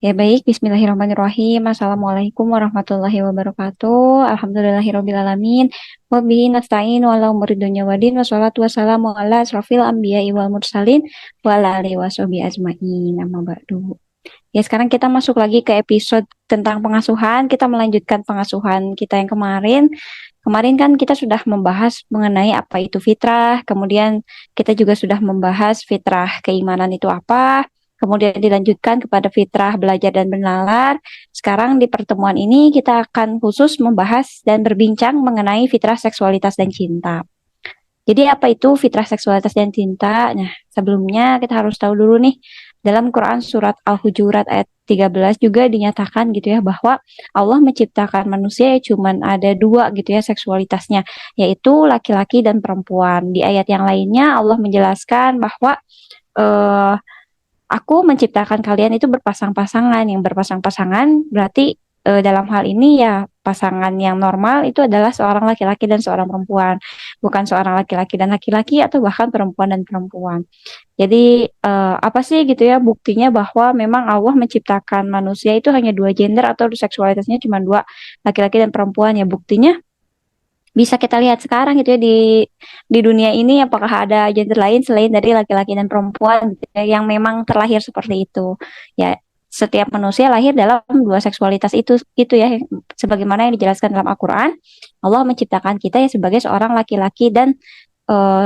Ya baik, Bismillahirrahmanirrahim. Assalamualaikum warahmatullahi wabarakatuh. Alhamdulillahirrabbilalamin. Wabihi nasta'in wa ala umuri dunya wadin. Wassalatu wassalamu ala asrafil anbiya'i wal mursalin. Wa ala alihi wa sahbihi ajma'in. Amma ba'du. Ya sekarang kita masuk lagi ke episode tentang pengasuhan. Kita melanjutkan pengasuhan kita yang kemarin. Kemarin kan kita sudah membahas mengenai apa itu fitrah. Kemudian kita juga sudah membahas fitrah keimanan itu apa. Kemudian dilanjutkan kepada fitrah belajar dan bernalar. Sekarang di pertemuan ini kita akan khusus membahas dan berbincang mengenai fitrah seksualitas dan cinta. Jadi apa itu fitrah seksualitas dan cinta? Nah, sebelumnya kita harus tahu dulu nih, dalam Quran surat Al-Hujurat ayat 13 juga dinyatakan gitu ya bahwa Allah menciptakan manusia ya cuman ada dua gitu ya seksualitasnya, yaitu laki-laki dan perempuan. Di ayat yang lainnya Allah menjelaskan bahwa eh, aku menciptakan kalian itu berpasang-pasangan. Yang berpasang-pasangan berarti dalam hal ini ya pasangan yang normal itu adalah seorang laki-laki dan seorang perempuan, bukan seorang laki-laki dan laki-laki atau bahkan perempuan dan perempuan. Jadi apa sih gitu ya buktinya bahwa memang Allah menciptakan manusia itu hanya dua gender atau seksualitasnya cuma dua, laki-laki dan perempuan. Ya buktinya bisa kita lihat sekarang gitu ya di dunia ini apakah ada gender lain selain dari laki-laki dan perempuan gitu ya, yang memang terlahir seperti itu. Ya setiap manusia lahir dalam dua seksualitas itu ya sebagaimana yang dijelaskan dalam Al-Qur'an. Allah menciptakan kita ya sebagai seorang laki-laki dan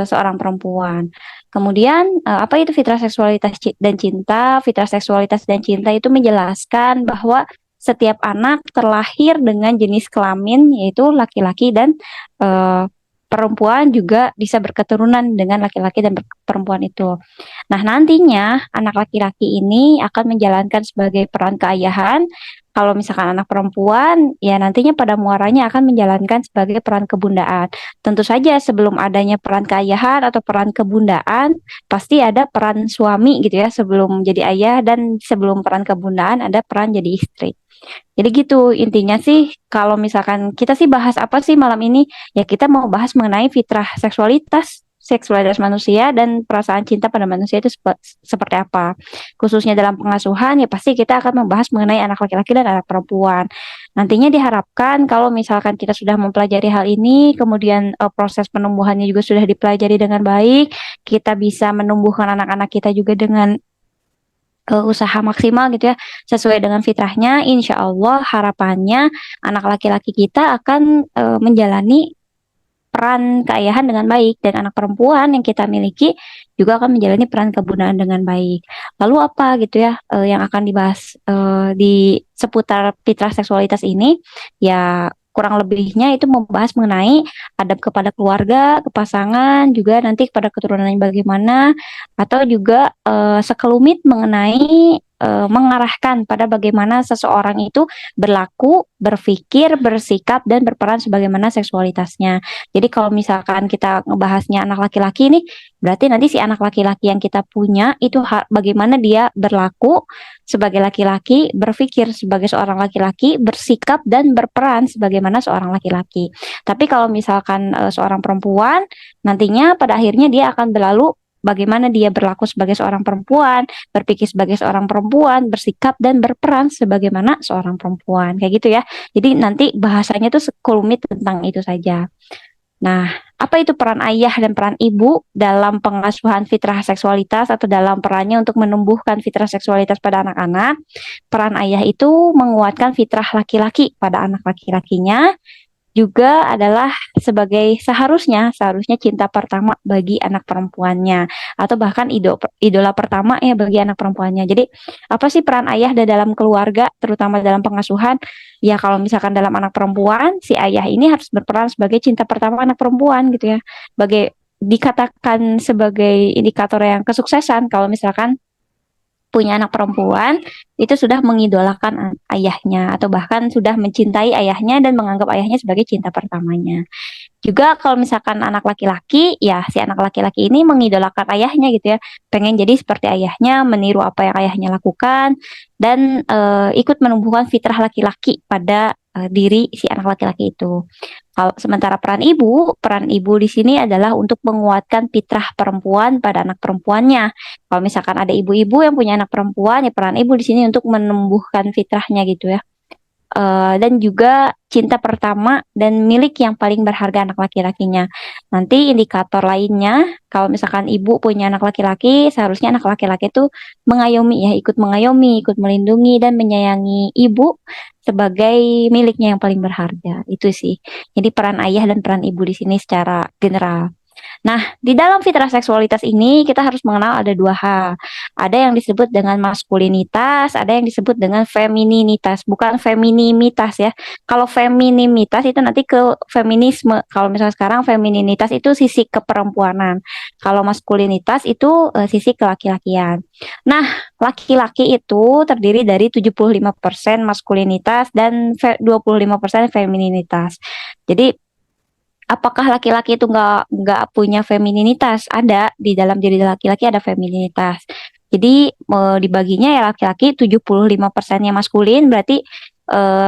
seorang perempuan. Kemudian apa itu fitrah seksualitas dan cinta? Fitrah seksualitas dan cinta itu menjelaskan bahwa setiap anak terlahir dengan jenis kelamin yaitu laki-laki dan eh, perempuan juga bisa berketurunan dengan laki-laki dan perempuan itu. Nah, nantinya anak laki-laki ini akan menjalankan sebagai peran keayahan. Kalau misalkan anak perempuan, ya nantinya pada muaranya akan menjalankan sebagai peran kebundaan. Tentu saja sebelum adanya peran keayahan atau peran kebundaan, pasti ada peran suami gitu ya sebelum jadi ayah, dan sebelum peran kebundaan ada peran jadi istri. Jadi gitu intinya sih, kalau misalkan kita sih bahas apa sih malam ini, ya kita mau bahas mengenai fitrah seksualitas manusia dan perasaan cinta pada manusia itu seperti apa. Khususnya dalam pengasuhan ya pasti kita akan membahas mengenai anak laki-laki dan anak perempuan. Nantinya diharapkan kalau misalkan kita sudah mempelajari hal ini, kemudian proses penumbuhannya juga sudah dipelajari dengan baik, kita bisa menumbuhkan anak-anak kita juga dengan usaha maksimal gitu ya sesuai dengan fitrahnya. Insya Allah harapannya anak laki-laki kita akan menjalani peran keayahan dengan baik, dan anak perempuan yang kita miliki juga akan menjalani peran kebudayaan dengan baik. Lalu apa gitu ya yang akan dibahas di seputar fitrah seksualitas ini? Ya kurang lebihnya itu membahas mengenai adab kepada keluarga, ke pasangan, juga nanti kepada keturunan yang bagaimana, atau juga sekelumit mengenai mengarahkan pada bagaimana seseorang itu berlaku, berpikir, bersikap, dan berperan sebagaimana seksualitasnya. Jadi kalau misalkan kita ngebahasnya anak laki-laki nih, berarti nanti si anak laki-laki yang kita punya itu bagaimana dia berlaku sebagai laki-laki, berpikir sebagai seorang laki-laki, bersikap dan berperan sebagaimana seorang laki-laki. Tapi kalau misalkan seorang perempuan, nantinya pada akhirnya dia akan berlalu bagaimana dia berlaku sebagai seorang perempuan, berpikir sebagai seorang perempuan, bersikap dan berperan sebagaimana seorang perempuan. Kayak gitu ya. Jadi nanti bahasanya tuh sekelumit tentang itu saja. Nah, apa itu peran ayah dan peran ibu dalam pengasuhan fitrah seksualitas atau dalam perannya untuk menumbuhkan fitrah seksualitas pada anak-anak? Peran ayah itu menguatkan fitrah laki-laki pada anak laki-lakinya, juga adalah sebagai seharusnya cinta pertama bagi anak perempuannya, atau bahkan idola pertama ya bagi anak perempuannya. Jadi apa sih peran ayah dalam keluarga terutama dalam pengasuhan? Ya kalau misalkan dalam anak perempuan, si ayah ini harus berperan sebagai cinta pertama anak perempuan gitu ya. Dikatakan sebagai indikator yang kesuksesan kalau misalkan punya anak perempuan itu sudah mengidolakan ayahnya atau bahkan sudah mencintai ayahnya dan menganggap ayahnya sebagai cinta pertamanya. Juga kalau misalkan anak laki-laki, ya si anak laki-laki ini mengidolakan ayahnya gitu ya, pengen jadi seperti ayahnya, meniru apa yang ayahnya lakukan, dan ikut menumbuhkan fitrah laki-laki pada diri si anak laki-laki itu. Kalau sementara peran ibu di sini adalah untuk menguatkan fitrah perempuan pada anak perempuannya. Kalau misalkan ada ibu-ibu yang punya anak perempuan, ya peran ibu di sini untuk menumbuhkan fitrahnya gitu ya. Dan juga cinta pertama dan milik yang paling berharga anak laki-lakinya. Nanti indikator lainnya, kalau misalkan ibu punya anak laki-laki, seharusnya anak laki-laki itu mengayomi ya, ikut mengayomi, ikut melindungi dan menyayangi ibu sebagai miliknya yang paling berharga. Itu sih. Jadi peran ayah dan peran ibu di sini secara general. Nah, di dalam fitrah seksualitas ini kita harus mengenal ada dua hal. Ada yang disebut dengan maskulinitas, ada yang disebut dengan femininitas, bukan feminimitas ya. Kalau feminimitas itu nanti ke feminisme. Kalau misalnya sekarang femininitas itu sisi keperempuanan. Kalau maskulinitas itu sisi kelaki-lakian. Nah, laki-laki itu terdiri dari 75% maskulinitas dan 25% femininitas. Jadi apakah laki-laki itu nggak punya femininitas? Ada di dalam diri laki-laki ada femininitas. Jadi dibaginya ya laki-laki 75%-nya maskulin berarti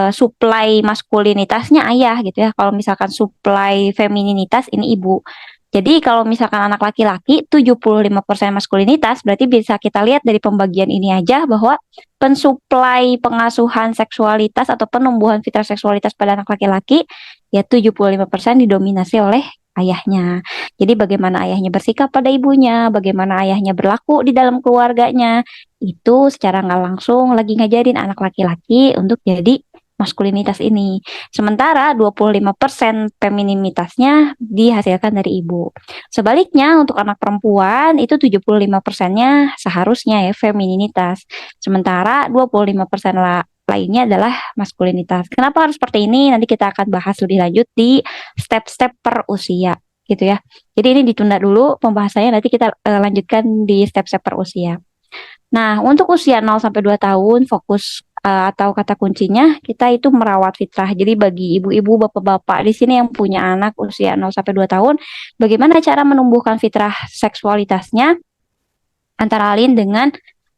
supply maskulinitasnya ayah gitu ya. Kalau misalkan supply femininitas ini ibu. Jadi kalau misalkan anak laki-laki 75% maskulinitas berarti bisa kita lihat dari pembagian ini aja bahwa pensuplai pengasuhan seksualitas atau penumbuhan fitrah seksualitas pada anak laki-laki ya 75% didominasi oleh ayahnya. Jadi bagaimana ayahnya bersikap pada ibunya, bagaimana ayahnya berlaku di dalam keluarganya, itu secara nggak langsung lagi ngajarin anak laki-laki untuk jadi maskulinitas ini. Sementara 25% femininitasnya dihasilkan dari ibu. Sebaliknya untuk anak perempuan itu 75%-nya seharusnya ya femininitas. Sementara 25% lainnya adalah maskulinitas. Kenapa harus seperti ini? Nanti kita akan bahas lebih lanjut di step-step per usia gitu ya. Jadi ini ditunda dulu pembahasannya, nanti kita lanjutkan di step-step per usia. Nah, untuk usia 0 sampai 2 tahun fokus atau kata kuncinya kita itu merawat fitrah. Jadi bagi ibu-ibu, bapak-bapak di sini yang punya anak usia 0 sampai 2 tahun, bagaimana cara menumbuhkan fitrah seksualitasnya? Antara lain dengan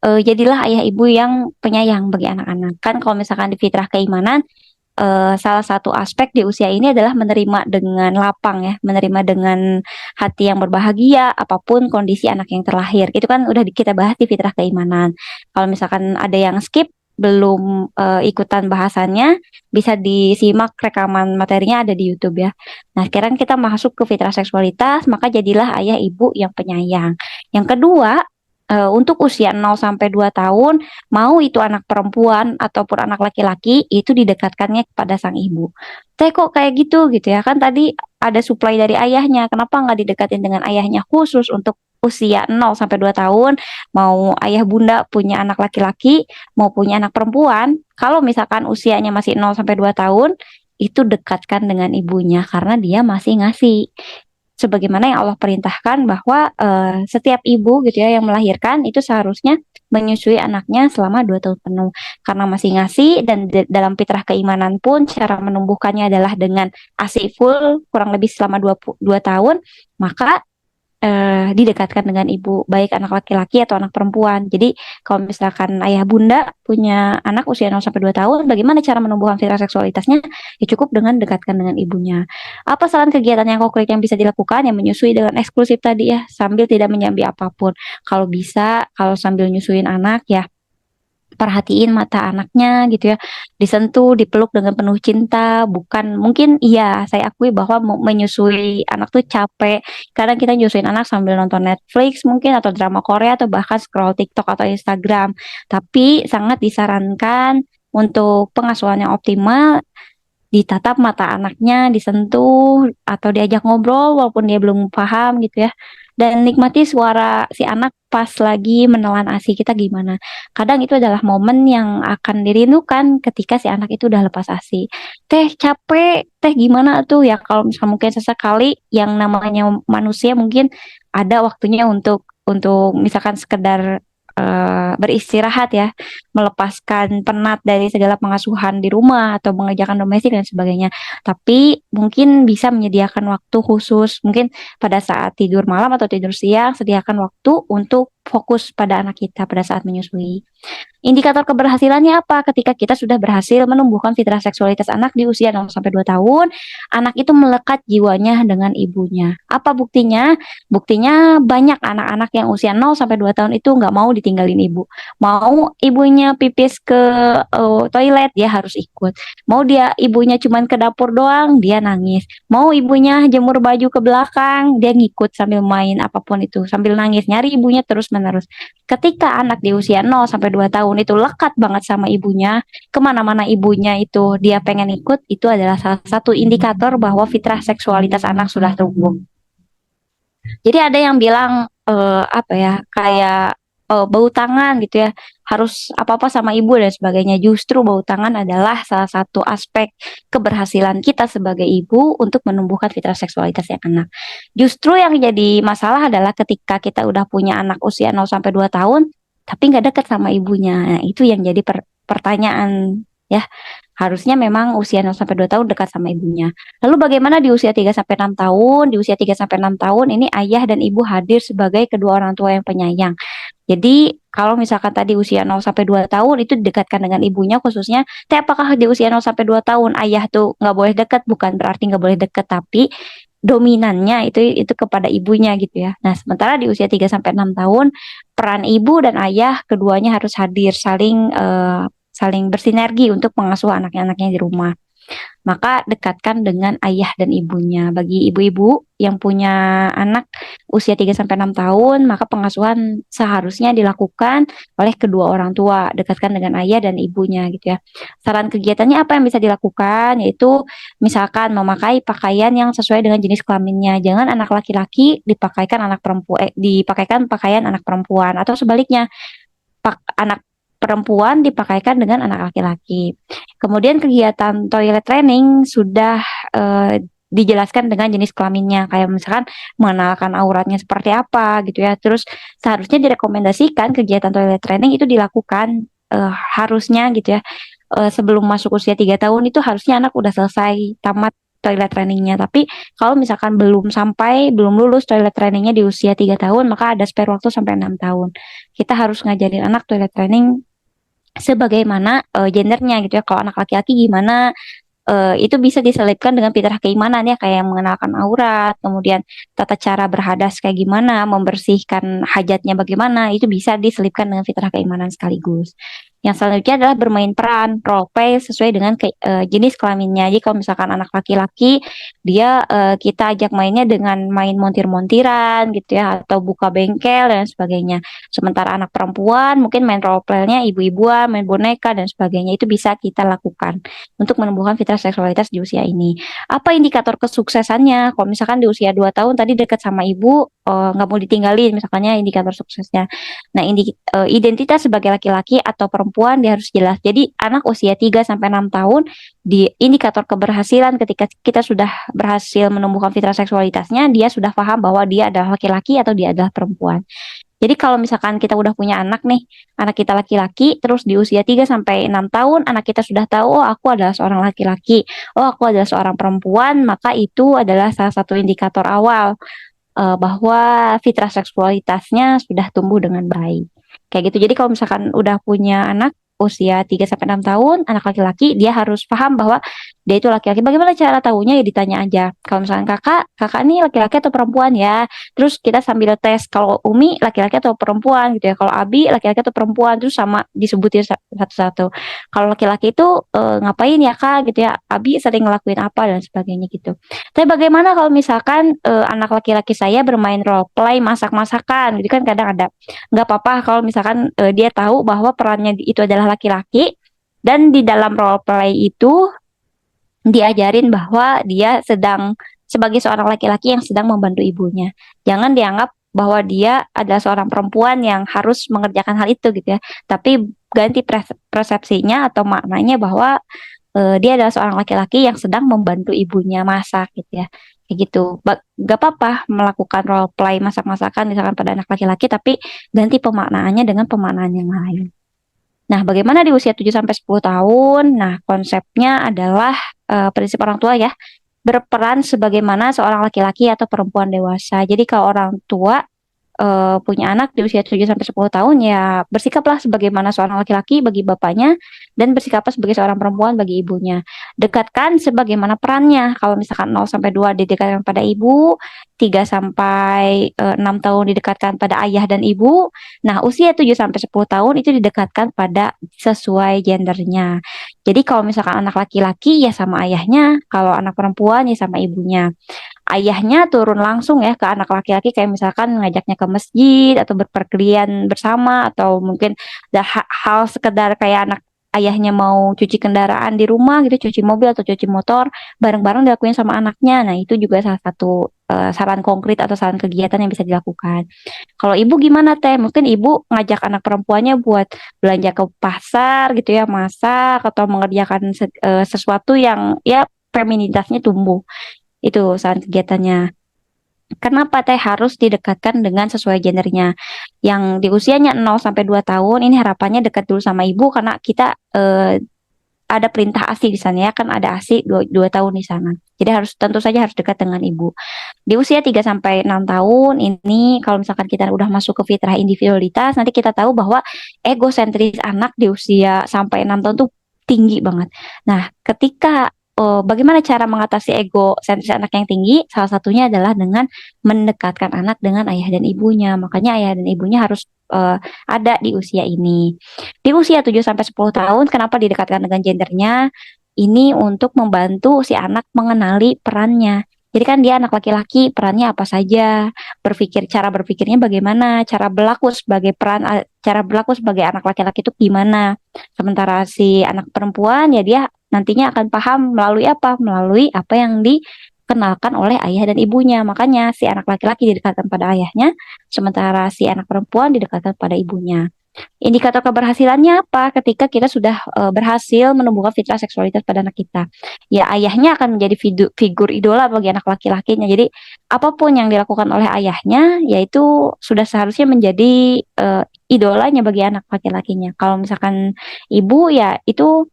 jadilah ayah ibu yang penyayang bagi anak-anak. Kan kalau misalkan di fitrah keimanan, salah satu aspek di usia ini adalah menerima dengan lapang ya, menerima dengan hati yang berbahagia apapun kondisi anak yang terlahir. Itu kan udah kita bahas di fitrah keimanan. Kalau misalkan ada yang skip belum ikutan bahasannya, bisa disimak rekaman materinya ada di YouTube ya. Nah, sekarang kita masuk ke fitrah seksualitas, maka jadilah ayah ibu yang penyayang. Yang kedua, untuk usia 0 sampai 2 tahun, mau itu anak perempuan ataupun anak laki-laki, itu didekatkannya kepada sang ibu. Teh kok kayak gitu ya kan tadi ada supply dari ayahnya, kenapa nggak didekatin dengan ayahnya khusus untuk usia 0 sampai 2 tahun, mau ayah bunda punya anak laki-laki, mau punya anak perempuan, kalau misalkan usianya masih 0 sampai 2 tahun, itu dekatkan dengan ibunya karena dia masih ngasih sebagaimana yang Allah perintahkan bahwa setiap ibu gitu ya yang melahirkan itu seharusnya menyusui anaknya selama 2 tahun penuh karena masih ngasih dan dalam fitrah keimanan pun cara menumbuhkannya adalah dengan ASI full kurang lebih selama 2 tahun, maka didekatkan dengan ibu, baik anak laki-laki atau anak perempuan. Jadi kalau misalkan ayah bunda punya anak usia 0 sampai 2 tahun, bagaimana cara menumbuhkan fitrah seksualitasnya? Ya cukup dengan dekatkan dengan ibunya. Apa saran kegiatan yang konkret yang bisa dilakukan? Yang menyusui dengan eksklusif tadi ya, sambil tidak menyambi apapun. Kalau bisa, kalau sambil nyusuin anak ya perhatiin mata anaknya gitu ya, disentuh, dipeluk dengan penuh cinta, bukan mungkin iya saya akui bahwa menyusui anak tuh capek. Kadang kita nyusuin anak sambil nonton Netflix mungkin atau drama Korea atau bahkan scroll TikTok atau Instagram. Tapi sangat disarankan untuk pengasuhan yang optimal ditatap mata anaknya, disentuh atau diajak ngobrol walaupun dia belum paham gitu ya. Dan nikmati suara si anak pas lagi menelan ASI kita gimana. Kadang itu adalah momen yang akan dirindukan ketika si anak itu udah lepas ASI. Teh capek, teh gimana tuh ya kalau misalnya mungkin sesekali yang namanya manusia mungkin ada waktunya untuk misalkan sekedar beristirahat ya, melepaskan penat dari segala pengasuhan di rumah atau mengerjakan domestik dan sebagainya. Tapi mungkin bisa menyediakan waktu khusus, mungkin pada saat tidur malam atau tidur siang, sediakan waktu untuk fokus pada anak kita pada saat menyusui. Indikator keberhasilannya apa? Ketika kita sudah berhasil menumbuhkan fitrah seksualitas anak di usia 0 sampai 2 tahun, anak itu melekat jiwanya dengan ibunya. Apa buktinya? Buktinya banyak anak-anak yang usia 0 sampai 2 tahun itu nggak mau ditinggalin ibu. Mau ibunya pipis ke toilet, dia harus ikut. Mau dia ibunya cuman ke dapur doang, dia nangis. Mau ibunya jemur baju ke belakang, dia ngikut sambil main apapun itu, sambil nangis, nyari ibunya terus-menerus. Ketika anak di usia 0 sampai 2 tahun itu lekat banget sama ibunya, kemana-mana ibunya itu dia pengen ikut, itu adalah salah satu indikator bahwa fitrah seksualitas anak sudah tumbuh. Jadi ada yang bilang apa ya, kayak bau tangan gitu ya, harus apa-apa sama ibu dan sebagainya. Justru bau tangan adalah salah satu aspek keberhasilan kita sebagai ibu untuk menumbuhkan fitrah seksualitas yang anak. Justru yang jadi masalah adalah ketika kita udah punya anak usia 0 sampai 2 tahun, tapi nggak dekat sama ibunya. Nah, itu yang jadi pertanyaan ya. Harusnya memang usia 0 sampai 2 tahun dekat sama ibunya. Lalu bagaimana di usia 3 sampai 6 tahun? Di usia 3 sampai 6 tahun ini ayah dan ibu hadir sebagai kedua orang tua yang penyayang. Jadi kalau misalkan tadi usia 0 sampai 2 tahun itu didekatkan dengan ibunya khususnya, tapi apakah di usia 0 sampai 2 tahun ayah tuh nggak boleh dekat? Bukan berarti nggak boleh dekat, tapi dominannya itu kepada ibunya gitu ya. Nah, sementara di usia 3 sampai 6 tahun peran ibu dan ayah keduanya harus hadir saling bersinergi untuk mengasuh anaknya di rumah. Maka dekatkan dengan ayah dan ibunya. Bagi ibu-ibu yang punya anak usia 3 sampai 6 tahun, maka pengasuhan seharusnya dilakukan oleh kedua orang tua, dekatkan dengan ayah dan ibunya gitu ya. Saran kegiatannya apa yang bisa dilakukan? Yaitu misalkan memakai pakaian yang sesuai dengan jenis kelaminnya. Jangan anak laki-laki dipakaikan pakaian anak perempuan atau sebaliknya anak perempuan dipakaikan dengan anak laki-laki. Kemudian kegiatan toilet training sudah dijelaskan dengan jenis kelaminnya, kayak misalkan mengenalkan auratnya seperti apa gitu ya. Terus seharusnya direkomendasikan kegiatan toilet training itu dilakukan harusnya gitu ya. Sebelum masuk usia 3 tahun itu harusnya anak udah selesai tamat toilet trainingnya. Tapi kalau misalkan belum lulus toilet trainingnya di usia 3 tahun, maka ada spare waktu sampai 6 tahun. Kita harus ngajarin anak toilet training sebagaimana gendernya gitu ya. Kalau anak laki-laki gimana, itu bisa diselipkan dengan fitrah keimanan ya, kayak mengenalkan aurat, kemudian tata cara berhadas kayak gimana, membersihkan hajatnya bagaimana, itu bisa diselipkan dengan fitrah keimanan sekaligus. Yang selanjutnya adalah bermain peran role play sesuai dengan jenis kelaminnya. Jadi kalau misalkan anak laki-laki, dia kita ajak mainnya dengan main montir-montiran gitu ya, atau buka bengkel dan sebagainya. Sementara anak perempuan mungkin main role play-nya ibu-ibuan, main boneka dan sebagainya, itu bisa kita lakukan untuk menumbuhkan fitrah seksualitas di usia ini. Apa indikator kesuksesannya? Kalau misalkan di usia 2 tahun tadi dekat sama ibu, nggak mau ditinggalin, misalkannya indikator suksesnya. Nah, identitas sebagai laki-laki atau perempuan dia harus jelas. Jadi, anak usia 3 sampai 6 tahun di indikator keberhasilan ketika kita sudah berhasil menumbuhkan fitrah seksualitasnya, dia sudah paham bahwa dia adalah laki-laki atau dia adalah perempuan. Jadi kalau misalkan kita udah punya anak nih, anak kita laki-laki, terus di usia 3 sampai 6 tahun anak kita sudah tahu, oh aku adalah seorang laki-laki, oh aku adalah seorang perempuan, maka itu adalah salah satu indikator awal bahwa fitrah seksualitasnya sudah tumbuh dengan baik. Kayak gitu. Jadi kalau misalkan udah punya anak usia 3 sampai 6 tahun, anak laki-laki, dia harus paham bahwa dia itu laki-laki. Bagaimana cara tahunya? Ya ditanya aja. Kalau misalkan kakak ini laki-laki atau perempuan ya. Terus kita sambil tes kalau Umi laki-laki atau perempuan gitu ya. Kalau Abi laki-laki atau perempuan, terus sama disebutin satu-satu. Kalau laki-laki itu ngapain ya Kak gitu ya. Abi sering ngelakuin apa dan sebagainya gitu. Tapi bagaimana kalau misalkan anak laki-laki saya bermain role play masak-masakan gitu kan, kadang ada. Nggak apa-apa kalau misalkan dia tahu bahwa perannya itu adalah laki-laki, dan di dalam role play itu diajarin bahwa dia sedang sebagai seorang laki-laki yang sedang membantu ibunya. Jangan dianggap bahwa dia adalah seorang perempuan yang harus mengerjakan hal itu gitu ya. Tapi ganti persepsinya atau maknanya bahwa dia adalah seorang laki-laki yang sedang membantu ibunya masak gitu ya. Kayak gitu. Gak apa-apa melakukan role play masak-masakan misalkan pada anak laki-laki, tapi ganti pemaknaannya dengan pemaknaan yang lain. Nah, bagaimana di usia 7 sampai 10 tahun? Nah, konsepnya adalah prinsip orang tua ya, berperan sebagaimana seorang laki-laki atau perempuan dewasa. Jadi kalau orang tua punya anak di usia 7 sampai 10 tahun, ya bersikaplah sebagaimana seorang laki-laki bagi bapaknya dan bersikaplah sebagai seorang perempuan bagi ibunya. Dekatkan sebagaimana perannya. Kalau misalkan 0 sampai 2 didekatkan pada ibu, 3 sampai 6 tahun didekatkan pada ayah dan ibu. Nah, usia 7 sampai 10 tahun itu didekatkan pada sesuai gendernya. Jadi kalau misalkan anak laki-laki ya sama ayahnya, kalau anak perempuan ya sama ibunya. Ayahnya turun langsung ya ke anak laki-laki, kayak misalkan ngajaknya ke masjid atau berpergian bersama, atau mungkin hal sekedar kayak anak ayahnya mau cuci kendaraan di rumah gitu, cuci mobil atau cuci motor, bareng-bareng dilakuin sama anaknya. Nah, itu juga salah satu saran konkret atau saran kegiatan yang bisa dilakukan. Kalau ibu gimana teh? Mungkin ibu ngajak anak perempuannya buat belanja ke pasar gitu ya, masak atau mengerjakan sesuatu yang ya feminitasnya tumbuh. Itu saran kegiatannya. Kenapa teh harus didekatkan dengan sesuai gendernya? Yang di usianya 0 sampai 2 tahun ini harapannya dekat dulu sama ibu, karena kita ada perintah ASI di sana ya, kan ada ASI 2 tahun di sana. Jadi harus, tentu saja harus dekat dengan ibu. Di usia 3 sampai 6 tahun ini kalau misalkan kita udah masuk ke fitrah individualitas, nanti kita tahu bahwa egosentris anak di usia sampai 6 tahun tuh tinggi banget. Nah, ketika bagaimana cara mengatasi egosentris anak yang tinggi? Salah satunya adalah dengan mendekatkan anak dengan ayah dan ibunya. Makanya ayah dan ibunya harus ada di usia ini. Di usia 7 sampai 10 tahun, kenapa didekatkan dengan gendernya? Ini untuk membantu si anak mengenali perannya. Jadi kan dia anak laki-laki, perannya apa saja, cara berpikirnya bagaimana, cara berlaku sebagai anak laki-laki itu gimana. Sementara si anak perempuan ya dia nantinya akan paham melalui apa? Melalui apa yang dikenalkan oleh ayah dan ibunya. Makanya si anak laki-laki didekatkan pada ayahnya, sementara si anak perempuan didekatkan pada ibunya. Indikator keberhasilannya apa? Ketika kita sudah berhasil menumbuhkan fitrah seksualitas pada anak kita. Ya, ayahnya akan menjadi figur idola bagi anak laki-lakinya. Jadi, apapun yang dilakukan oleh ayahnya, yaitu sudah seharusnya menjadi idolanya bagi anak laki-lakinya. Kalau misalkan ibu, ya itu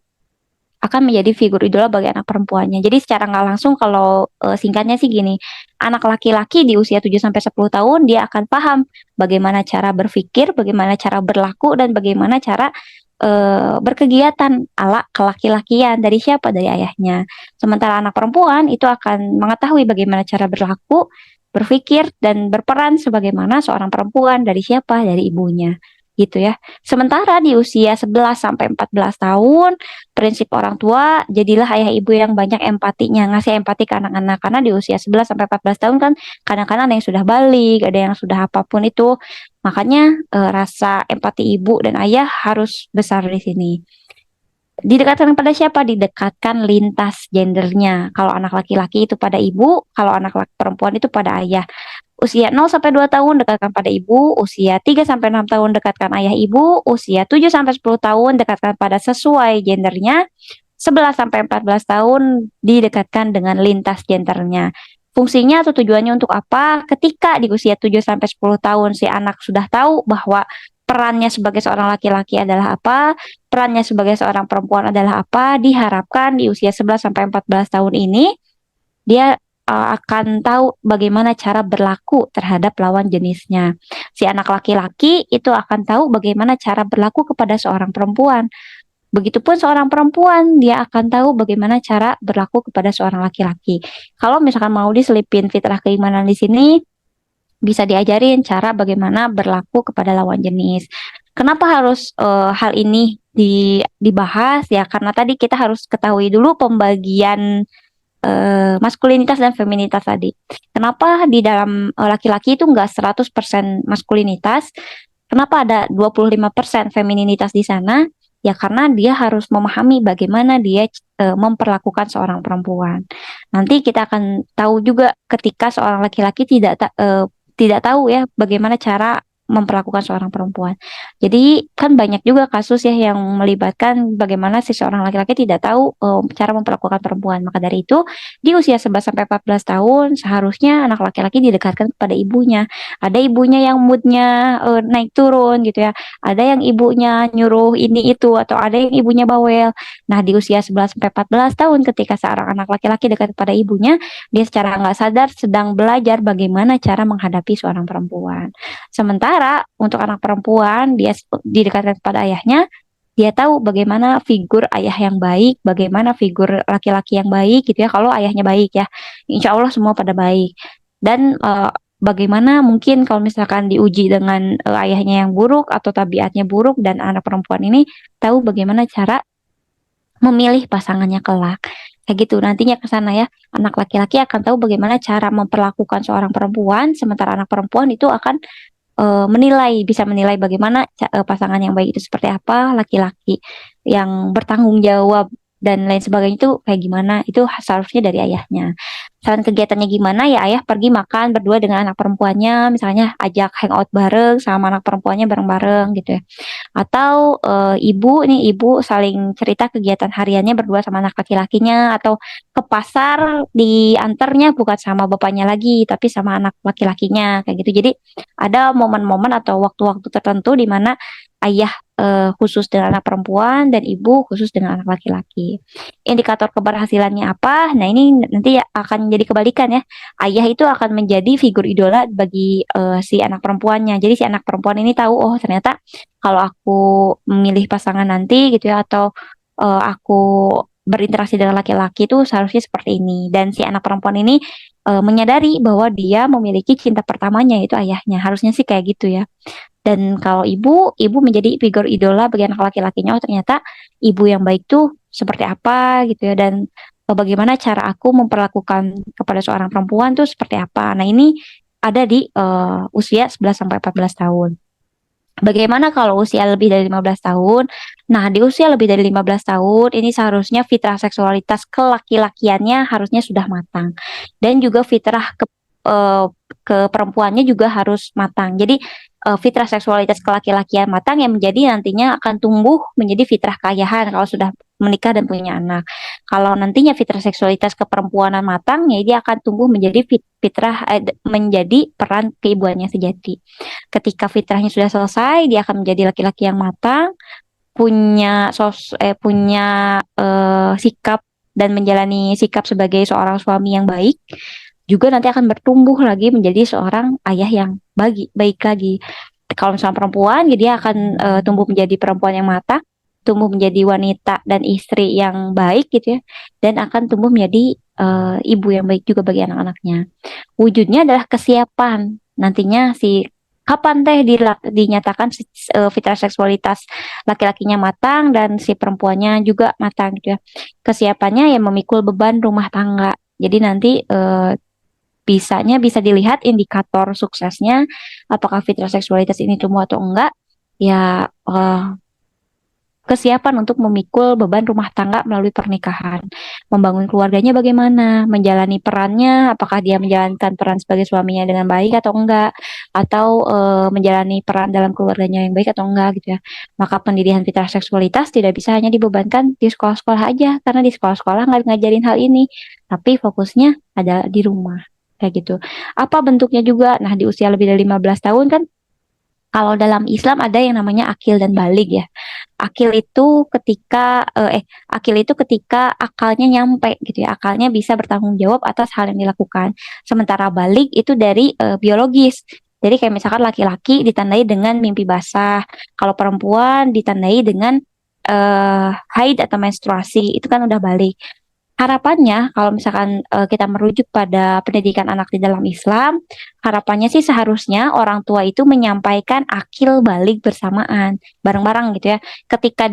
akan menjadi figur idola bagi anak perempuannya. Jadi secara nggak langsung, kalau singkatnya sih gini, anak laki-laki di usia 7 sampai 10 tahun dia akan paham bagaimana cara berpikir, bagaimana cara berlaku, dan bagaimana cara berkegiatan ala kelaki-lakian dari siapa? Dari ayahnya. Sementara anak perempuan itu akan mengetahui bagaimana cara berlaku, berpikir, dan berperan sebagaimana seorang perempuan dari siapa? Dari ibunya. Gitu ya. Sementara di usia 11 sampai 14 tahun, prinsip orang tua, jadilah ayah ibu yang banyak empatinya, ngasih empati ke anak-anak. Karena di usia 11 sampai 14 tahun kan kadang-kadang ada yang sudah balik, ada yang sudah apapun itu. Makanya rasa empati ibu dan ayah harus besar di sini. Didekatkan pada siapa? Didekatkan lintas gendernya. Kalau anak laki-laki itu pada ibu, kalau anak perempuan itu pada ayah. Usia 0 sampai 2 tahun dekatkan pada ibu, usia 3 sampai 6 tahun dekatkan ayah ibu, usia 7 sampai 10 tahun dekatkan pada sesuai gendernya, 11 sampai 14 tahun didekatkan dengan lintas gendernya. Fungsinya atau tujuannya untuk apa? Ketika di usia 7 sampai 10 tahun si anak sudah tahu bahwa perannya sebagai seorang laki-laki adalah apa, perannya sebagai seorang perempuan adalah apa, diharapkan di usia 11 sampai 14 tahun ini dia akan tahu bagaimana cara berlaku terhadap lawan jenisnya. Si anak laki-laki itu akan tahu bagaimana cara berlaku kepada seorang perempuan. Begitupun seorang perempuan, dia akan tahu bagaimana cara berlaku kepada seorang laki-laki. Kalau misalkan mau diselipin fitrah keimanan di sini, bisa diajarin cara bagaimana berlaku kepada lawan jenis. Kenapa harus hal ini dibahas ya? Karena tadi kita harus ketahui dulu pembagian maskulinitas dan feminitas tadi. Kenapa di dalam laki-laki itu enggak 100% maskulinitas? Kenapa ada 25% femininitas di sana? Ya karena dia harus memahami bagaimana dia memperlakukan seorang perempuan. Nanti kita akan tahu juga ketika seorang laki-laki tidak tahu ya bagaimana cara memperlakukan seorang perempuan. Jadi kan banyak juga kasus ya yang melibatkan bagaimana si seorang laki-laki tidak tahu cara memperlakukan perempuan. Maka dari itu di usia 11 sampai 14 tahun seharusnya anak laki-laki didekatkan kepada ibunya. Ada ibunya yang moodnya naik turun gitu ya. Ada yang ibunya nyuruh ini itu atau ada yang ibunya bawel. Nah, di usia 11 sampai 14 tahun ketika seorang anak laki-laki dekat kepada ibunya, dia secara nggak sadar sedang belajar bagaimana cara menghadapi seorang perempuan. Sementara untuk anak perempuan, dia didekatkan kepada ayahnya, dia tahu bagaimana figur ayah yang baik, bagaimana figur laki-laki yang baik gitu ya. Kalau ayahnya baik ya, insya Allah semua pada baik. Dan bagaimana mungkin kalau misalkan diuji dengan ayahnya yang buruk atau tabiatnya buruk dan anak perempuan ini tahu bagaimana cara memilih pasangannya kelak. Kayak gitu, nantinya ke sana ya. Anak laki-laki akan tahu bagaimana cara memperlakukan seorang perempuan, sementara anak perempuan itu akan bisa menilai bagaimana pasangan yang baik itu seperti apa, laki-laki yang bertanggung jawab dan lain sebagainya itu kayak gimana, itu seharusnya dari ayahnya. Saran kegiatannya gimana ya, ayah pergi makan berdua dengan anak perempuannya, misalnya ajak hangout bareng sama anak perempuannya bareng-bareng gitu ya. Atau ibu saling cerita kegiatan hariannya berdua sama anak laki-lakinya, atau ke pasar diantarnya bukan sama bapaknya lagi tapi sama anak laki-lakinya kayak gitu. Jadi ada momen-momen atau waktu-waktu tertentu di mana ayah khusus dengan anak perempuan dan ibu khusus dengan anak laki-laki. Indikator keberhasilannya apa? Nah, ini nanti akan jadi kebalikan ya. Ayah itu akan menjadi figur idola bagi si anak perempuannya. Jadi si anak perempuan ini tahu, oh ternyata kalau aku memilih pasangan nanti gitu ya, atau aku berinteraksi dengan laki-laki itu seharusnya seperti ini. Dan si anak perempuan ini menyadari bahwa dia memiliki cinta pertamanya yaitu ayahnya. Harusnya sih kayak gitu ya. Dan kalau ibu menjadi figur idola bagi anak laki-lakinya. Oh ternyata ibu yang baik tuh seperti apa gitu ya. Dan bagaimana cara aku memperlakukan kepada seorang perempuan tuh seperti apa. Nah ini ada di usia 11 sampai 14 tahun. Bagaimana kalau usia lebih dari 15 tahun? Nah, di usia lebih dari 15 tahun, ini seharusnya fitrah seksualitas kelaki-lakiannya harusnya sudah matang. Dan juga fitrah eh, ke perempuannya juga harus matang. Jadi, fitrah seksualitas kelaki-lakian matang yang menjadi nantinya akan tumbuh menjadi fitrah keayahan kalau sudah menikah dan punya anak. Kalau nantinya fitrah seksualitas keperempuanan matang, ya dia akan tumbuh menjadi fitrah menjadi peran keibuannya sejati. Ketika fitrahnya sudah selesai, dia akan menjadi laki-laki yang matang, punya sikap dan menjalani sikap sebagai seorang suami yang baik. Juga nanti akan bertumbuh lagi menjadi seorang ayah yang baik lagi. Kalau misalnya perempuan, ya dia akan tumbuh menjadi perempuan yang matang, tumbuh menjadi wanita dan istri yang baik gitu ya, dan akan tumbuh menjadi ibu yang baik juga bagi anak-anaknya. Wujudnya adalah kesiapan. Nantinya kapan teh dinyatakan fitrah seksualitas laki-lakinya matang dan si perempuannya juga matang gitu ya. Kesiapannya yang memikul beban rumah tangga. Jadi nanti bisa dilihat indikator suksesnya apakah fitrah seksualitas ini tumbuh atau enggak. Ya kesiapan untuk memikul beban rumah tangga melalui pernikahan. Membangun keluarganya bagaimana, menjalani perannya, apakah dia menjalankan peran sebagai suaminya dengan baik atau enggak, atau menjalani peran dalam keluarganya yang baik atau enggak gitu ya. Maka pendidikan fitrah seksualitas tidak bisa hanya dibebankan di sekolah-sekolah aja, karena di sekolah-sekolah nggak ngajarin hal ini, tapi fokusnya ada di rumah. Kayak gitu. Apa bentuknya juga? Nah, di usia lebih dari 15 tahun kan kalau dalam Islam ada yang namanya akil dan balik ya. Akil itu ketika akalnya nyampe gitu ya. Akalnya bisa bertanggung jawab atas hal yang dilakukan. Sementara balik itu dari biologis. Jadi kayak misalkan laki-laki ditandai dengan mimpi basah. Kalau perempuan ditandai dengan haid atau menstruasi. Itu kan udah balik. Harapannya, kalau misalkan kita merujuk pada pendidikan anak di dalam Islam, harapannya sih seharusnya orang tua itu menyampaikan akil balik bersamaan, bareng-bareng gitu ya. Ketika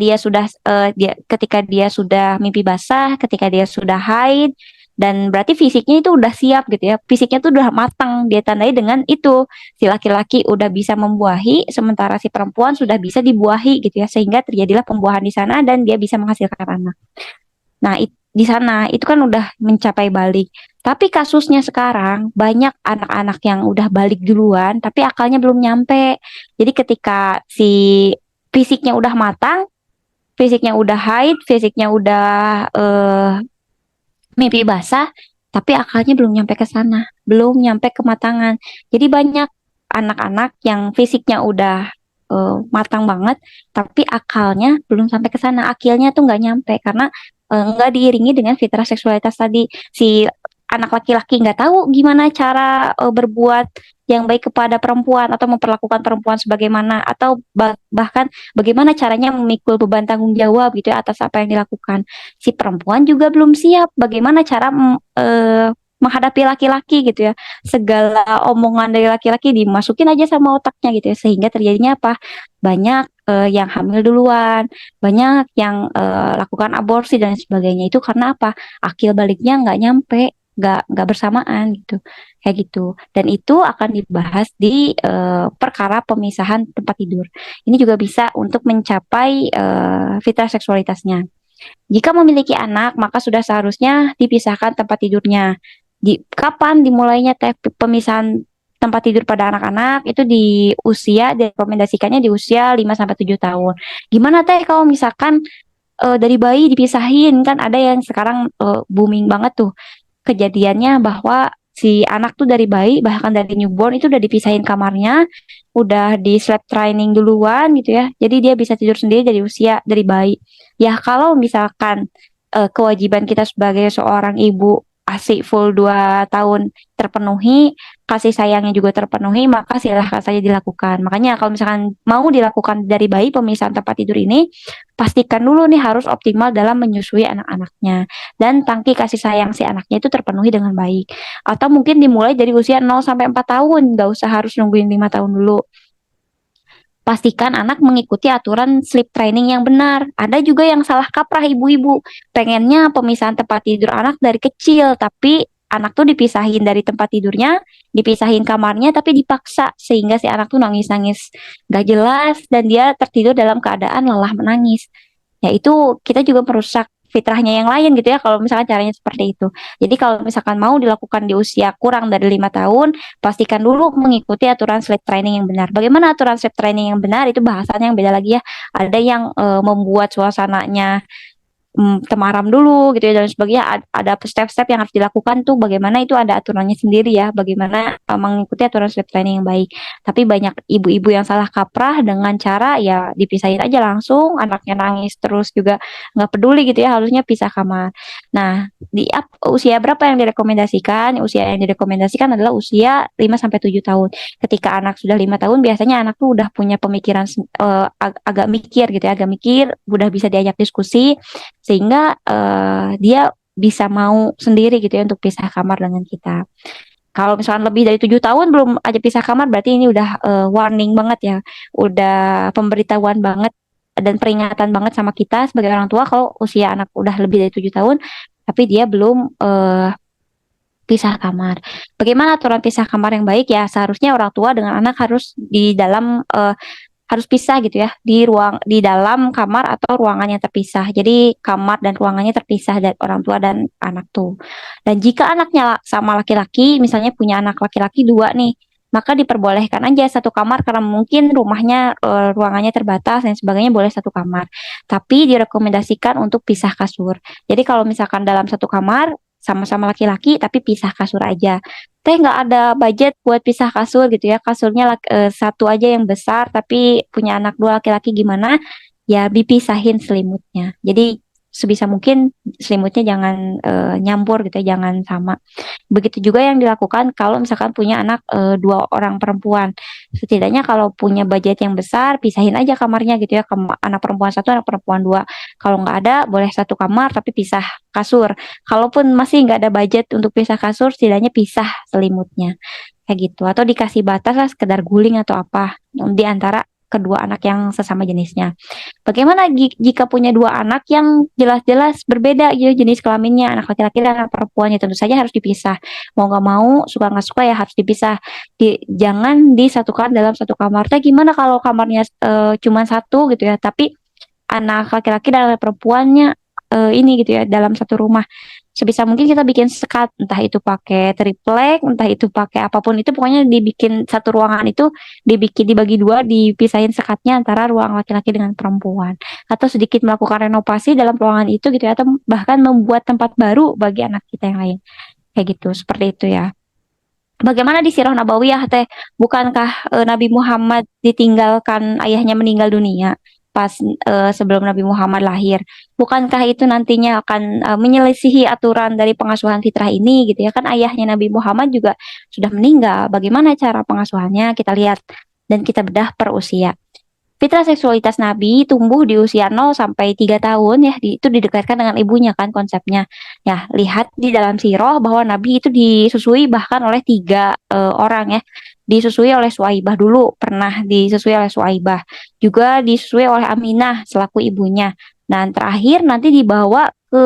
dia sudah mimpi basah, ketika dia sudah haid, dan berarti fisiknya itu udah siap gitu ya. Fisiknya tuh udah matang, dia tandai dengan itu. Si laki-laki udah bisa membuahi, sementara si perempuan sudah bisa dibuahi gitu ya, sehingga terjadilah pembuahan di sana dan dia bisa menghasilkan anak. Nah, di sana itu kan udah mencapai balik. Tapi kasusnya sekarang banyak anak-anak yang udah balik duluan, tapi akalnya belum nyampe. Jadi ketika si fisiknya udah matang, fisiknya udah haid, fisiknya udah mimpi basah, tapi akalnya belum nyampe ke sana, belum nyampe kematangan. Jadi banyak anak-anak yang fisiknya udah matang banget, tapi akalnya belum sampai ke sana. Akilnya tuh nggak nyampe karena nggak diiringi dengan fitrah seksualitas tadi. Si anak laki-laki nggak tahu gimana cara berbuat yang baik kepada perempuan atau memperlakukan perempuan sebagaimana atau bahkan bagaimana caranya memikul beban tanggung jawab gitu ya atas apa yang dilakukan. Si perempuan juga belum siap bagaimana cara menghadapi laki-laki gitu ya. Segala omongan dari laki-laki dimasukin aja sama otaknya gitu ya, sehingga terjadinya apa? Banyak yang hamil duluan, banyak yang lakukan aborsi dan sebagainya. Itu karena apa? Akil baliknya nggak nyampe, nggak bersamaan gitu, kayak gitu. Dan itu akan dibahas di perkara pemisahan tempat tidur. Ini juga bisa untuk mencapai fitrah seksualitasnya. Jika memiliki anak, maka sudah seharusnya dipisahkan tempat tidurnya. Kapan dimulainya teh pemisahan tempat tidur pada anak-anak itu di usia direkomendasikannya di usia 5 sampai 7 tahun. Gimana teh kalau misalkan dari bayi dipisahin kan ada yang sekarang booming banget tuh kejadiannya bahwa si anak tuh dari bayi bahkan dari newborn itu udah dipisahin kamarnya, udah di sleep training duluan gitu ya. Jadi dia bisa tidur sendiri dari usia dari bayi. Ya kalau misalkan kewajiban kita sebagai seorang ibu ASI full 2 tahun terpenuhi, kasih sayangnya juga terpenuhi, maka silahkan saja dilakukan. Makanya kalau misalkan mau dilakukan dari bayi pemisahan tempat tidur ini, pastikan dulu nih harus optimal dalam menyusui anak-anaknya dan tangki kasih sayang si anaknya itu terpenuhi dengan baik. Atau mungkin dimulai dari usia 0 sampai 4 tahun, nggak usah harus nungguin 5 tahun dulu. Pastikan anak mengikuti aturan sleep training yang benar. Ada juga yang salah kaprah ibu-ibu. Pengennya pemisahan tempat tidur anak dari kecil, tapi anak tuh dipisahin dari tempat tidurnya, dipisahin kamarnya, tapi dipaksa. Sehingga si anak tuh nangis-nangis gak jelas, dan dia tertidur dalam keadaan lelah menangis. Ya itu kita juga merusak fitrahnya yang lain gitu ya kalau misalkan caranya seperti itu. Jadi kalau misalkan mau dilakukan di usia kurang dari 5 tahun, pastikan dulu mengikuti aturan sleep training yang benar. Bagaimana aturan sleep training yang benar itu bahasannya yang beda lagi ya. Ada yang membuat suasananya temaram dulu gitu ya dan sebagainya. Ada step-step yang harus dilakukan tuh bagaimana itu ada aturannya sendiri ya bagaimana mengikuti aturan sleep training yang baik. Tapi banyak ibu-ibu yang salah kaprah dengan cara ya dipisahin aja langsung anaknya nangis terus juga nggak peduli gitu ya harusnya pisah kamar. Nah usia berapa yang direkomendasikan? Usia yang direkomendasikan adalah usia 5 sampai 7 tahun. Ketika anak sudah 5 tahun biasanya anak tuh udah punya pemikiran agak mikir gitu ya agak mikir udah bisa diajak diskusi sehingga dia bisa mau sendiri gitu ya untuk pisah kamar dengan kita. Kalau misalkan lebih dari 7 tahun belum aja pisah kamar berarti ini udah warning banget ya, udah pemberitahuan banget dan peringatan banget sama kita sebagai orang tua kalau usia anak udah lebih dari 7 tahun tapi dia belum pisah kamar. Bagaimana aturan pisah kamar yang baik ya seharusnya orang tua dengan anak harus di dalam harus pisah gitu ya di dalam kamar atau ruangan yang terpisah. Jadi kamar dan ruangannya terpisah dari orang tua dan anak tuh. Dan jika anaknya sama laki-laki, misalnya punya anak laki-laki dua nih, maka diperbolehkan aja satu kamar karena mungkin rumahnya ruangannya terbatas dan sebagainya boleh satu kamar. Tapi direkomendasikan untuk pisah kasur. Jadi kalau misalkan dalam satu kamar sama-sama laki-laki tapi pisah kasur aja teh nggak ada budget buat pisah kasur gitu ya kasurnya satu aja yang besar tapi punya anak dua laki-laki gimana ya dipisahin selimutnya jadi sebisa mungkin selimutnya jangan nyampur gitu ya jangan sama begitu juga yang dilakukan kalau misalkan punya anak dua orang perempuan setidaknya kalau punya budget yang besar pisahin aja kamarnya gitu ya anak perempuan satu anak perempuan dua kalau nggak ada boleh satu kamar tapi pisah kasur. Kalaupun masih nggak ada budget untuk pisah kasur, setidaknya pisah selimutnya. Kayak gitu. Atau dikasih batas lah sekedar guling atau apa di antara kedua anak yang sesama jenisnya. Bagaimana jika punya dua anak yang jelas-jelas berbeda gitu jenis kelaminnya, anak laki-laki dan anak perempuan ya tentu saja harus dipisah. Mau nggak mau, suka nggak suka ya harus dipisah. Jangan disatukan dalam satu kamar. Tapi gimana kalau kamarnya cuma satu gitu ya, tapi anak laki-laki dan anak perempuannya ini gitu ya dalam satu rumah sebisa mungkin kita bikin sekat, entah itu pakai triplek, entah itu pakai apapun itu, pokoknya dibikin satu ruangan itu dibikin dibagi dua, dipisahin sekatnya antara ruang laki-laki dengan perempuan, atau sedikit melakukan renovasi dalam ruangan itu gitu ya, atau bahkan membuat tempat baru bagi anak kita yang lain, kayak gitu, seperti itu ya. Bagaimana di Sirah Nabawiyah teh? Bukankah Nabi Muhammad ditinggalkan ayahnya meninggal dunia pas sebelum Nabi Muhammad lahir? Bukankah itu nantinya akan menyelisihi aturan dari pengasuhan fitrah ini gitu ya? Kan ayahnya Nabi Muhammad juga sudah meninggal. Bagaimana cara pengasuhannya? Kita lihat dan kita bedah per usia. Fitrah seksualitas Nabi tumbuh di usia 0 sampai 3 tahun ya, itu didekatkan dengan ibunya kan konsepnya. Ya, lihat di dalam sirah bahwa Nabi itu disusui bahkan oleh 3 orang ya. Disusui oleh Suaibah dulu, pernah disusui oleh Suaibah. Juga disusui oleh Aminah selaku ibunya. Dan terakhir nanti dibawa ke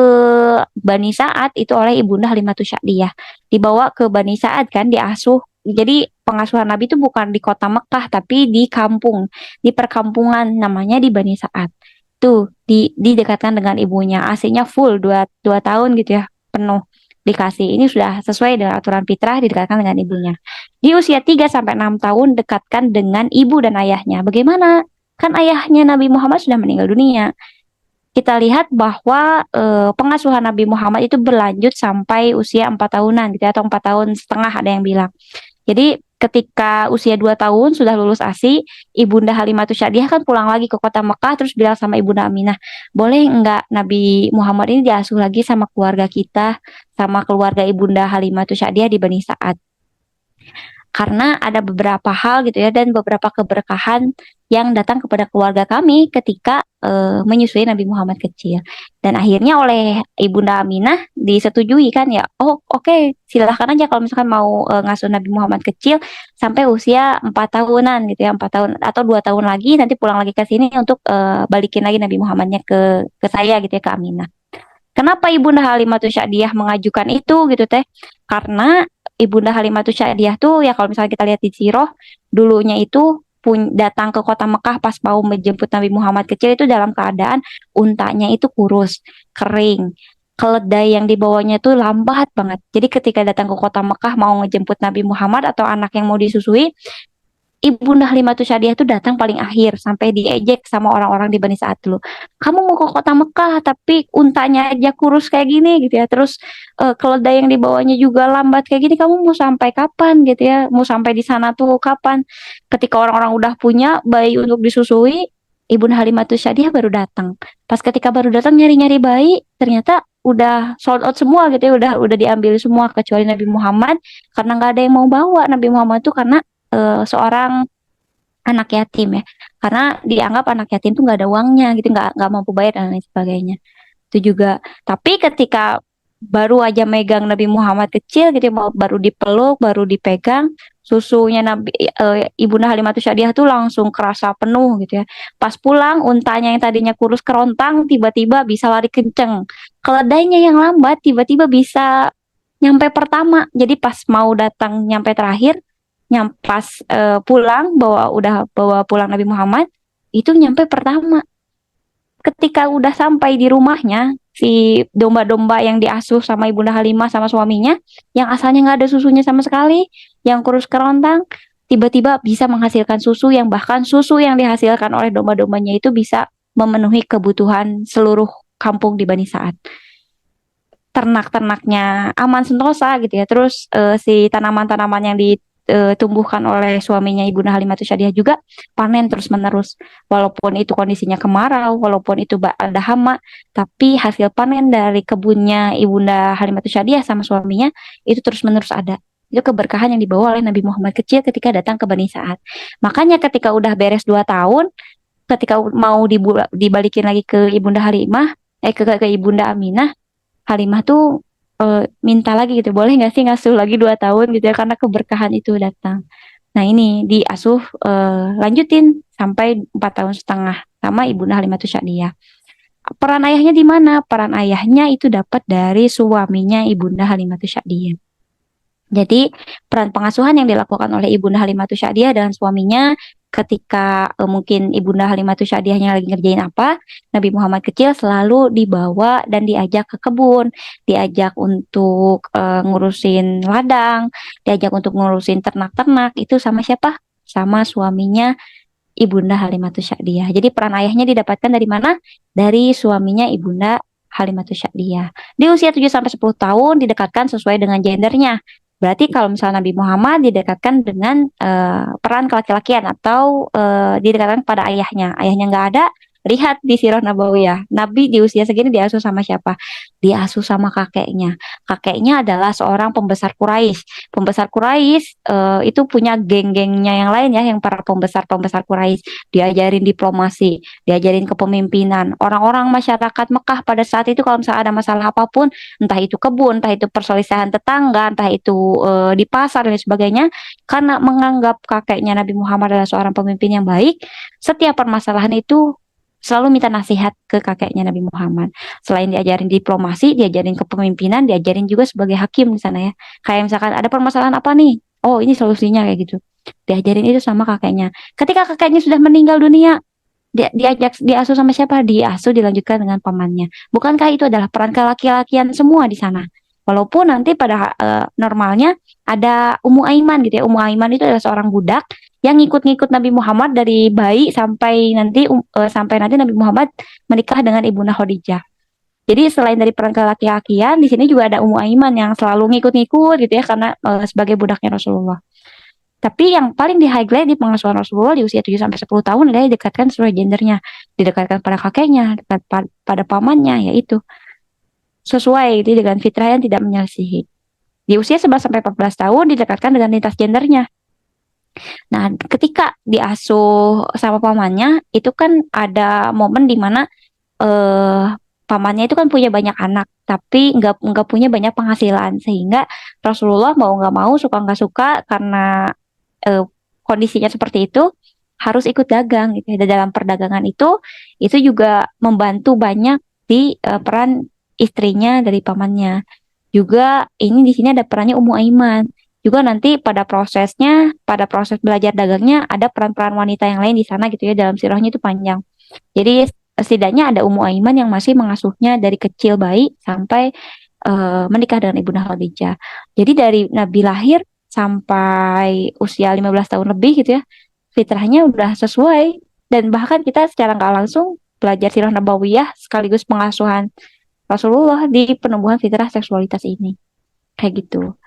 Bani Sa'ad itu oleh Ibunda Halimatus Sya'diyah. Dibawa ke Bani Sa'ad kan, diasuh. Jadi pengasuhan Nabi itu bukan di kota Mekah tapi di kampung, di perkampungan, namanya di Bani Sa'ad. Tuh, didekatkan dengan ibunya. Asinya full dua tahun gitu ya, penuh dikasih. Ini sudah sesuai dengan aturan fitrah, didekatkan dengan ibunya. Di usia 3 sampai 6 tahun dekatkan dengan ibu dan ayahnya. Bagaimana? Kan ayahnya Nabi Muhammad sudah meninggal dunia. Kita lihat bahwa pengasuhan Nabi Muhammad itu berlanjut sampai usia 4 tahunan gitu ya, atau 4 tahun setengah ada yang bilang. Jadi ketika usia 2 tahun sudah lulus ASI, Ibunda Halimatus Sya'diyah kan pulang lagi ke kota Mekah, terus bilang sama Ibunda Aminah, boleh enggak Nabi Muhammad ini diasuh lagi sama keluarga kita, sama keluarga Ibunda Halimatus Sya'diyah di Bani Sa'ad. Karena ada beberapa hal gitu ya dan beberapa keberkahan yang datang kepada keluarga kami ketika menyusui Nabi Muhammad kecil. Dan akhirnya oleh Ibunda Aminah disetujui kan ya. Oh, oke, silahkan aja kalau misalkan mau ngasuh Nabi Muhammad kecil sampai usia 4 tahunan gitu ya, 4 tahun atau 2 tahun lagi nanti pulang lagi ke sini untuk balikin lagi Nabi Muhammadnya ke saya gitu ya, ke Aminah. Kenapa Ibunda Halimatus Sya'diyah mengajukan itu gitu teh? Karena Ibunda Halimatus Sya'diyah tuh ya kalau misalnya kita lihat di sirah dulunya itu datang ke kota Mekah pas mau menjemput Nabi Muhammad kecil itu dalam keadaan untanya itu kurus, kering. Keledai yang dibawanya tuh lambat banget. Jadi ketika datang ke kota Mekah mau ngejemput Nabi Muhammad atau anak yang mau disusui, Ibunda Halimatus Sya'diyah itu datang paling akhir sampai diejek sama orang-orang di Bani Sa'ad dulu. Kamu mau ke kota Mekah tapi untanya aja kurus kayak gini gitu ya. Terus keledai yang dibawanya juga lambat kayak gini. Kamu mau sampai kapan gitu ya? Mau sampai di sana tuh kapan? Ketika orang-orang udah punya bayi untuk disusui, Ibunda Halimatus Sya'diyah baru datang. Pas ketika baru datang nyari-nyari bayi, ternyata udah sold out semua gitu ya. Udah diambil semua kecuali Nabi Muhammad karena nggak ada yang mau bawa Nabi Muhammad tuh karena seorang anak yatim ya, karena dianggap anak yatim tuh nggak ada uangnya gitu, nggak mampu bayar dan lain sebagainya. Itu juga. Tapi ketika baru aja megang Nabi Muhammad kecil gitu, baru dipeluk, baru dipegang, susunya Ibunda Halimatus Sya'diyah tuh langsung kerasa penuh gitu ya. Pas pulang, untanya yang tadinya kurus kerontang tiba-tiba bisa lari kenceng. Keledainya yang lambat tiba-tiba bisa nyampe pertama. Jadi pas mau datang nyampe terakhir, pas pulang bawa pulang Nabi Muhammad itu nyampe pertama. Ketika udah sampai di rumahnya, si domba-domba yang diasuh sama Ibunda Halimah sama suaminya, yang asalnya nggak ada susunya sama sekali, yang kurus kerontang, tiba-tiba bisa menghasilkan susu yang bahkan susu yang dihasilkan oleh domba-dombanya itu bisa memenuhi kebutuhan seluruh kampung di Bani Sa'ad. Ternak-ternaknya aman sentosa gitu ya. Terus si tanaman-tanaman yang ditumbuhkan oleh suaminya Ibunda Halimatus Sya'diyah juga panen terus-menerus. Walaupun itu kondisinya kemarau, walaupun itu ada hama, tapi hasil panen dari kebunnya Ibunda Halimatus Sya'diyah sama suaminya itu terus-menerus ada. Itu keberkahan yang dibawa oleh Nabi Muhammad kecil ketika datang ke Bani Sa'ad. Makanya ketika udah beres 2 tahun, ketika mau dibalikin lagi ke Ibunda Halimah, ke Ibunda Aminah, Halimah tuh minta lagi gitu, boleh nggak sih ngasuh lagi 2 tahun gitu ya, karena keberkahan itu datang. Nah ini diasuh lanjutin sampai 4 tahun setengah sama Ibunda Halimatus Sya'diyah. Peran ayahnya di mana? Peran ayahnya itu dapat dari suaminya Ibunda Halimatus Sya'diyah. Jadi peran pengasuhan yang dilakukan oleh Ibunda Halimatus Sya'diyah dan suaminya ketika mungkin Ibunda Halimah Syadiahnya lagi ngerjain apa, Nabi Muhammad kecil selalu dibawa dan diajak ke kebun, diajak untuk ngurusin ladang, diajak untuk ngurusin ternak-ternak. Itu sama siapa? Sama suaminya Ibunda Halimatus Sya'diyah. Jadi peran ayahnya didapatkan dari mana? Dari suaminya Ibunda Halimatus Sya'diyah. Di usia 7 sampai 10 tahun didekatkan sesuai dengan gendernya. Berarti kalau misalnya Nabi Muhammad didekatkan dengan peran kelaki-lakian atau didekatkan pada ayahnya. Ayahnya nggak ada, lihat di Sirah Nabawiyah. Nabi di usia segini diasuh sama siapa? Diasuh sama kakeknya. Kakeknya adalah seorang pembesar Quraisy. Pembesar Quraisy itu punya geng-gengnya yang lain ya, yang para pembesar-pembesar Quraisy. Diajarin diplomasi, diajarin kepemimpinan. Orang-orang masyarakat Mekah pada saat itu kalau misalnya ada masalah apapun, entah itu kebun, entah itu perselisihan tetangga, entah itu di pasar dan sebagainya, karena menganggap kakeknya Nabi Muhammad adalah seorang pemimpin yang baik, setiap permasalahan itu selalu minta nasihat ke kakeknya Nabi Muhammad. Selain diajarin diplomasi, diajarin kepemimpinan, diajarin juga sebagai hakim di sana ya. Kayak misalkan ada permasalahan apa nih? Oh, ini solusinya kayak gitu. Diajarin itu sama kakeknya. Ketika kakeknya sudah meninggal dunia, diasuh sama siapa? Diasuh dilanjutkan dengan pamannya. Bukankah itu adalah peran kelaki-lakian semua di sana? Walaupun nanti pada normalnya ada Ummu Aiman gitu ya. Ummu Aiman itu adalah seorang budak yang ngikut-ngikut Nabi Muhammad dari bayi sampai nanti Nabi Muhammad menikah dengan Ibunda Khadijah. Jadi selain dari peran kelaki-lakian, di sini juga ada Ummu Aiman yang selalu ngikut-ngikut gitu ya karena sebagai budaknya Rasulullah. Tapi yang paling di highlight di pengasuhan Rasulullah di usia 7 sampai 10 tahun adalah didekatkan sesuai gendernya, didekatkan pada kakeknya, dekat pada pamannya, yaitu sesuai gitu, dengan fitrah yang tidak menyelisihi. Di usia 11 sampai 14 tahun didekatkan dengan lintas gendernya. Nah, ketika diasuh sama pamannya, itu kan ada momen di mana eh, pamannya itu kan punya banyak anak, tapi nggak punya banyak penghasilan, sehingga Rasulullah mau nggak mau, suka nggak suka, karena eh, kondisinya seperti itu harus ikut dagang gitu ya. Dan dalam perdagangan itu juga membantu banyak di peran istrinya dari pamannya. Juga ini di sini ada perannya Ummu Aiman. Juga nanti pada prosesnya, pada proses belajar dagangnya ada peran-peran wanita yang lain di sana gitu ya, dalam sirahnya itu panjang. Jadi setidaknya ada Ummu Aiman yang masih mengasuhnya dari kecil bayi sampai menikah dengan Ibunda Khadijah. Jadi dari Nabi lahir sampai usia 15 tahun lebih gitu ya, fitrahnya udah sesuai. Dan bahkan kita secara nggak langsung belajar sirah nabawiyah sekaligus pengasuhan Rasulullah di penumbuhan fitrah seksualitas ini. Kayak gitu.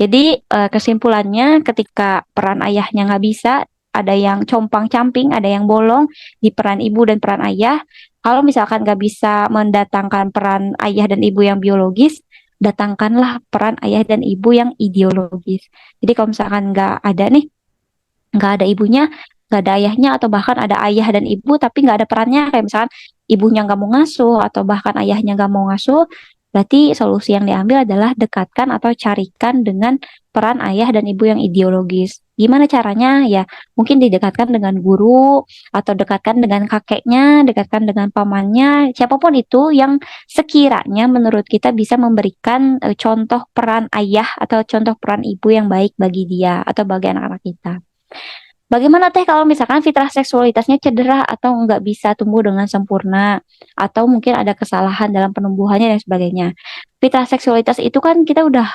Jadi kesimpulannya ketika peran ayahnya nggak bisa, ada yang compang-camping, ada yang bolong di peran ibu dan peran ayah. Kalau misalkan nggak bisa mendatangkan peran ayah dan ibu yang biologis, datangkanlah peran ayah dan ibu yang ideologis. Jadi kalau misalkan nggak ada ibunya, nggak ada ayahnya, atau bahkan ada ayah dan ibu tapi nggak ada perannya, kayak misalkan ibunya nggak mau ngasuh atau bahkan ayahnya nggak mau ngasuh, berarti solusi yang diambil adalah dekatkan atau carikan dengan peran ayah dan ibu yang ideologis. Gimana caranya? Ya, mungkin didekatkan dengan guru atau dekatkan dengan kakeknya, dekatkan dengan pamannya, siapapun itu yang sekiranya menurut kita bisa memberikan contoh peran ayah atau contoh peran ibu yang baik bagi dia atau bagi anak-anak kita. Bagaimana teh kalau misalkan fitrah seksualitasnya cedera atau nggak bisa tumbuh dengan sempurna, atau mungkin ada kesalahan dalam penumbuhannya dan sebagainya. Fitrah seksualitas itu kan kita udah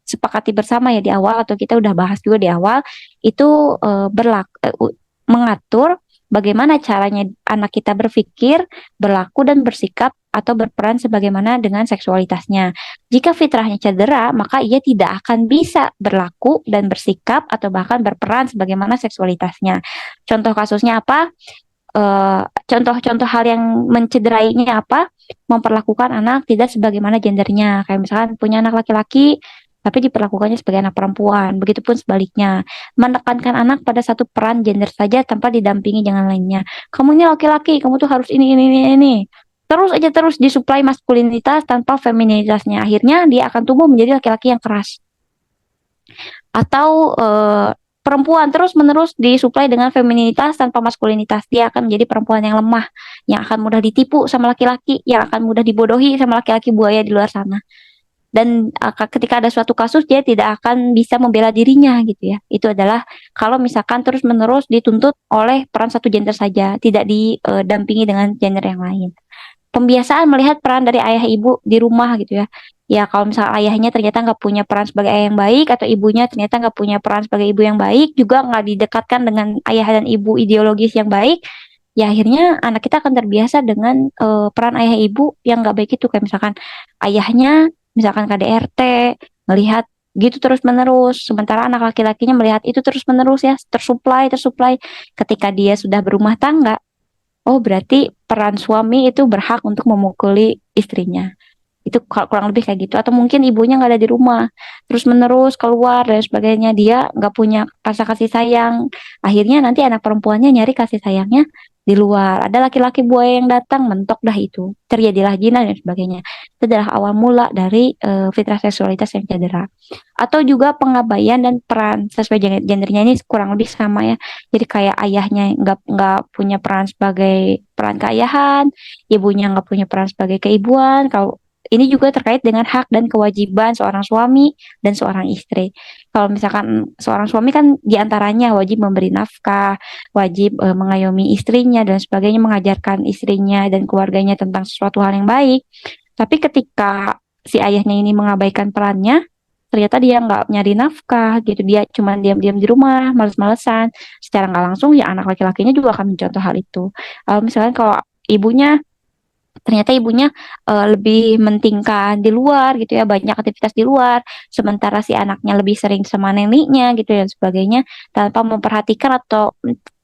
sepakati bersama ya di awal, atau kita udah bahas juga di awal, itu mengatur bagaimana caranya anak kita berpikir, berlaku dan bersikap atau berperan sebagaimana dengan seksualitasnya. Jika fitrahnya cedera, maka ia tidak akan bisa berlaku dan bersikap atau bahkan berperan sebagaimana seksualitasnya. Contoh kasusnya apa? Contoh-contoh hal yang mencederainya apa? Memperlakukan anak tidak sebagaimana gendernya. Kayak misalkan punya anak laki-laki, tapi diperlakukannya sebagai anak perempuan. Begitupun sebaliknya. Menekankan anak pada satu peran gender saja tanpa didampingi dengan lainnya. Kamu ini laki-laki, kamu tuh harus ini. Terus disuplai maskulinitas tanpa femininitasnya. Akhirnya dia akan tumbuh menjadi laki-laki yang keras. Atau perempuan terus-menerus disuplai dengan femininitas tanpa maskulinitas. Dia akan menjadi perempuan yang lemah, yang akan mudah ditipu sama laki-laki, yang akan mudah dibodohi sama laki-laki buaya di luar sana. dan ketika ada suatu kasus dia tidak akan bisa membela dirinya gitu ya. Itu adalah kalau misalkan terus-menerus dituntut oleh peran satu gender saja, tidak didampingi dengan gender yang lain. Pembiasaan melihat peran dari ayah ibu di rumah gitu ya. Ya kalau misal ayahnya ternyata nggak punya peran sebagai ayah yang baik atau ibunya ternyata nggak punya peran sebagai ibu yang baik, juga nggak didekatkan dengan ayah dan ibu ideologis yang baik, ya akhirnya anak kita akan terbiasa dengan peran ayah ibu yang nggak baik itu, kayak misalkan ayahnya misalkan KDRT melihat gitu terus menerus, sementara anak laki-lakinya melihat itu terus menerus ya, tersuplai tersuplai. Ketika dia sudah berumah tangga, oh, berarti peran suami itu berhak untuk memukuli istrinya. Itu kurang lebih kayak gitu. Atau mungkin ibunya nggak ada di rumah, terus menerus keluar dan sebagainya. Dia nggak punya rasa kasih sayang. Akhirnya nanti anak perempuannya nyari kasih sayangnya di luar. Ada laki-laki buaya yang datang, mentok dah itu. Terjadilah zina dan sebagainya. Itu adalah awal mula dari fitrah seksualitas yang cedera. Atau juga pengabaian dan peran sesuai gendernya ini kurang lebih sama ya. Jadi kayak ayahnya nggak punya peran sebagai peran keayahan, ibunya nggak punya peran sebagai keibuan. Kalau ini juga terkait dengan hak dan kewajiban seorang suami dan seorang istri. Kalau misalkan seorang suami kan diantaranya wajib memberi nafkah, wajib mengayomi istrinya dan sebagainya, mengajarkan istrinya dan keluarganya tentang sesuatu hal yang baik. Tapi ketika si ayahnya ini mengabaikan perannya, ternyata dia nggak nyari nafkah gitu, dia cuma diam-diam di rumah, males-malesan. Secara nggak langsung ya anak laki-lakinya juga akan mencontoh hal itu. Misalkan kalau ibunya ternyata ibunya lebih mentingkan di luar gitu ya, banyak aktivitas di luar, sementara si anaknya lebih sering sama neneknya gitu dan sebagainya, tanpa memperhatikan atau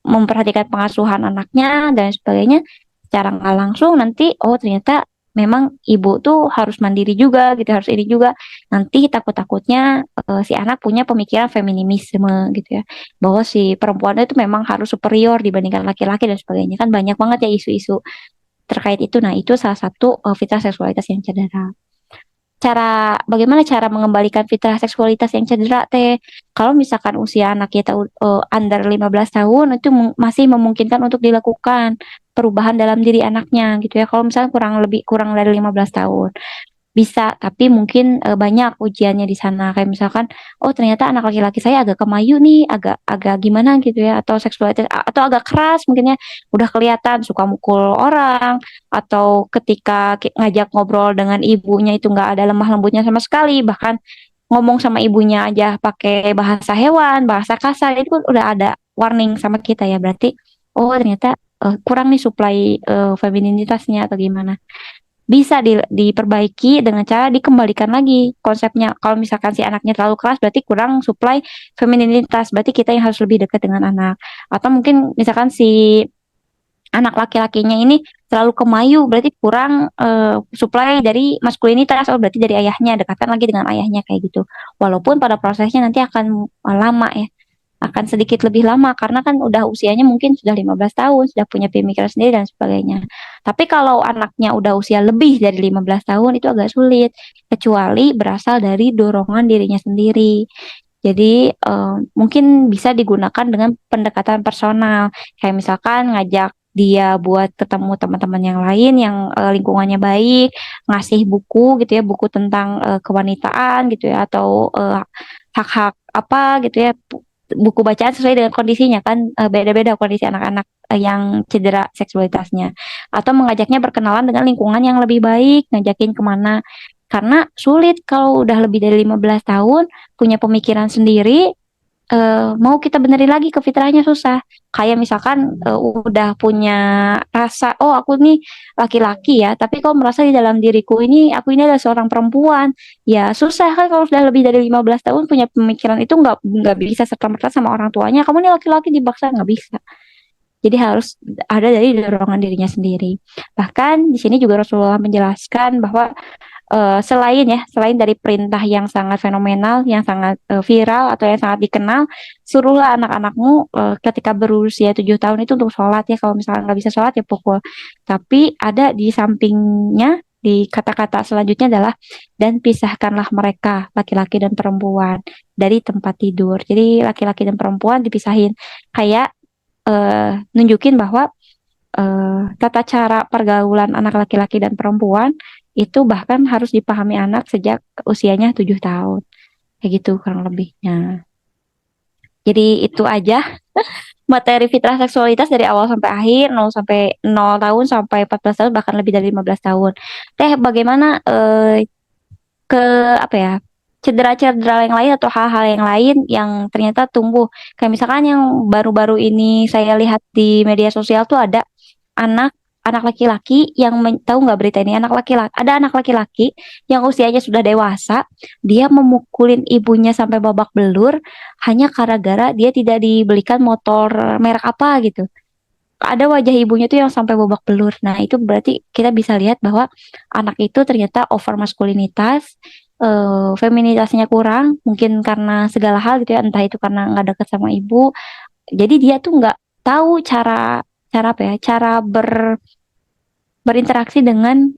memperhatikan pengasuhan anaknya dan sebagainya, secara nggak langsung nanti oh ternyata memang ibu tuh harus mandiri juga gitu, harus ini juga. Nanti takut-takutnya si anak punya pemikiran feminisme gitu ya, bahwa si perempuan itu memang harus superior dibandingkan laki-laki dan sebagainya. Kan banyak banget ya isu-isu terkait itu. Nah, itu salah satu fitrah seksualitas yang cedera. Bagaimana cara mengembalikan fitrah seksualitas yang cedera teh? Kalau misalkan usia anak kita under 15 tahun itu masih memungkinkan untuk dilakukan perubahan dalam diri anaknya gitu ya. Kalau misalnya kurang dari 15 tahun bisa, tapi mungkin banyak ujiannya di sana. Kayak misalkan, oh ternyata anak laki-laki saya agak kemayu nih, agak agak gimana gitu ya, atau seksualitas atau agak keras mungkinnya, udah kelihatan suka mukul orang, atau ketika ngajak ngobrol dengan ibunya itu nggak ada lemah lembutnya sama sekali, bahkan ngomong sama ibunya aja pakai bahasa hewan, bahasa kasar, itu kan udah ada warning sama kita ya, berarti oh ternyata kurang nih suplai femininitasnya atau gimana. Bisa diperbaiki dengan cara dikembalikan lagi konsepnya. Kalau misalkan si anaknya terlalu keras berarti kurang suplai femininitas, berarti kita yang harus lebih dekat dengan anak. Atau mungkin misalkan si anak laki-lakinya ini terlalu kemayu, berarti kurang suplai dari maskulinitas, oh berarti dari ayahnya, dekatkan lagi dengan ayahnya kayak gitu. Walaupun pada prosesnya nanti akan lama ya, akan sedikit lebih lama karena kan udah usianya mungkin sudah 15 tahun, sudah punya pemikiran sendiri dan sebagainya. Tapi kalau anaknya udah usia lebih dari 15 tahun itu agak sulit, kecuali berasal dari dorongan dirinya sendiri. Jadi mungkin bisa digunakan dengan pendekatan personal, kayak misalkan ngajak dia buat ketemu teman-teman yang lain yang lingkungannya baik, ngasih buku gitu ya, buku tentang kewanitaan gitu ya, atau hak-hak apa gitu ya, buku bacaan sesuai dengan kondisinya kan, beda-beda kondisi anak-anak yang cedera seksualitasnya, atau mengajaknya berkenalan dengan lingkungan yang lebih baik, ngajakin kemana, karena sulit kalau udah lebih dari 15 tahun punya pemikiran sendiri, mau kita benerin lagi ke fitrahnya susah. Kayak misalkan udah punya rasa, oh aku nih laki-laki ya, tapi kok merasa di dalam diriku ini, aku ini adalah seorang perempuan. Ya susah kan kalau sudah lebih dari 15 tahun punya pemikiran itu, nggak bisa serta-merta sama orang tuanya. Kamu nih laki-laki dipaksa nggak bisa. Jadi harus ada dari dorongan dirinya sendiri. Bahkan di sini juga Rasulullah menjelaskan bahwa selain dari perintah yang sangat fenomenal, yang sangat viral atau yang sangat dikenal, suruhlah anak-anakmu ketika berusia 7 tahun itu untuk sholat ya. Kalau misalnya nggak bisa sholat ya pukul. Tapi ada di sampingnya, di kata-kata selanjutnya adalah dan pisahkanlah mereka laki-laki dan perempuan dari tempat tidur. Jadi laki-laki dan perempuan dipisahin, kayak nunjukin bahwa tata cara pergaulan anak laki-laki dan perempuan itu bahkan harus dipahami anak sejak usianya 7 tahun. Kayak gitu kurang lebihnya. Jadi itu aja materi fitrah seksualitas dari awal sampai akhir, 0 tahun sampai 14 tahun, bahkan lebih dari 15 tahun. Teh, bagaimana ke apa ya, cedera-cedera yang lain atau hal-hal yang lain yang ternyata tumbuh. Kayak misalkan yang baru-baru ini saya lihat di media sosial tuh ada anak anak laki-laki yang tahu nggak berita ini, anak laki-laki yang usianya sudah dewasa, dia memukulin ibunya sampai babak belur hanya gara-gara dia tidak dibelikan motor merek apa gitu. Ada wajah ibunya tuh yang sampai babak belur. Nah, itu berarti kita bisa lihat bahwa anak itu ternyata over maskulinitas, feminitasnya kurang, mungkin karena segala hal gitu ya, entah itu karena nggak deket sama ibu. Jadi dia tuh nggak tahu cara cara apa ya, cara berinteraksi dengan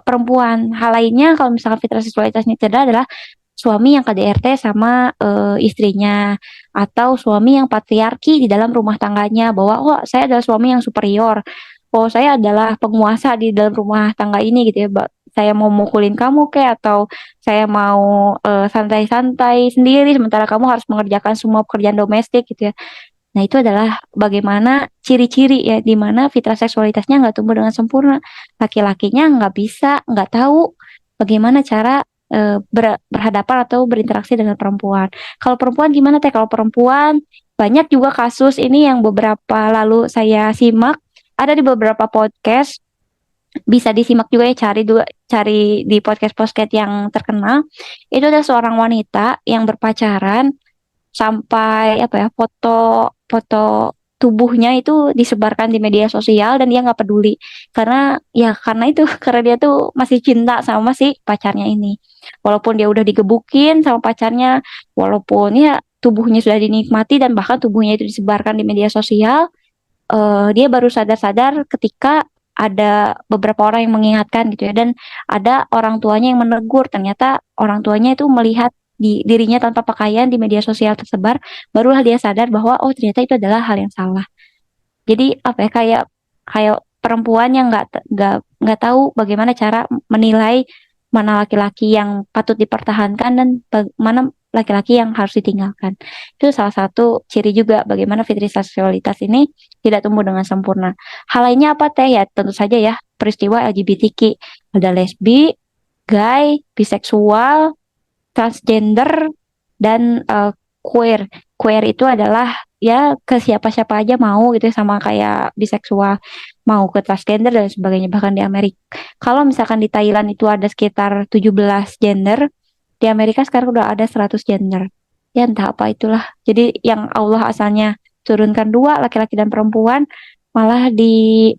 perempuan. Hal lainnya kalau misalkan fitrah seksualitasnya cedera adalah suami yang KDRT sama istrinya, atau suami yang patriarki di dalam rumah tangganya, bahwa oh saya adalah suami yang superior, oh saya adalah penguasa di dalam rumah tangga ini gitu ya, saya mau mukulin kamu kayak, atau saya mau santai-santai sendiri sementara kamu harus mengerjakan semua pekerjaan domestik gitu ya. Nah, itu adalah bagaimana ciri-ciri ya di mana fitrah seksualitasnya nggak tumbuh dengan sempurna. Laki-lakinya nggak bisa, nggak tahu bagaimana cara berhadapan atau berinteraksi dengan perempuan. Kalau perempuan gimana teh? Kalau perempuan banyak juga kasus ini yang beberapa lalu saya simak, ada di beberapa podcast, bisa disimak juga ya, cari di podcast-podcast yang terkenal. Itu ada seorang wanita yang berpacaran sampai apa ya, foto foto tubuhnya itu disebarkan di media sosial dan dia nggak peduli, karena ya karena itu karena dia tuh masih cinta sama si pacarnya ini, walaupun dia udah digebukin sama pacarnya, walaupun ya tubuhnya sudah dinikmati dan bahkan tubuhnya itu disebarkan di media sosial. Dia baru sadar-sadar ketika ada beberapa orang yang mengingatkan gitu ya, dan ada orang tuanya yang menegur. Ternyata orang tuanya itu melihat dirinya tanpa pakaian di media sosial tersebar, barulah dia sadar bahwa oh ternyata itu adalah hal yang salah. Jadi apa ya, kayak kayak perempuan yang nggak tahu bagaimana cara menilai mana laki-laki yang patut dipertahankan dan mana laki-laki yang harus ditinggalkan. Itu salah satu ciri juga bagaimana fitri seksualitas ini tidak tumbuh dengan sempurna. Hal lainnya apa teh? Ya tentu saja ya peristiwa LGBTQ, ada lesbi, gay, biseksual, transgender, dan queer. Queer itu adalah ya ke siapa-siapa aja mau gitu ya, sama kayak biseksual, mau ke transgender dan sebagainya. Bahkan di Amerika, kalau misalkan di Thailand itu ada sekitar 17 gender, di Amerika sekarang udah ada 100 gender. Ya entah apa itulah. Jadi yang Allah asalnya turunkan dua, laki-laki dan perempuan, malah di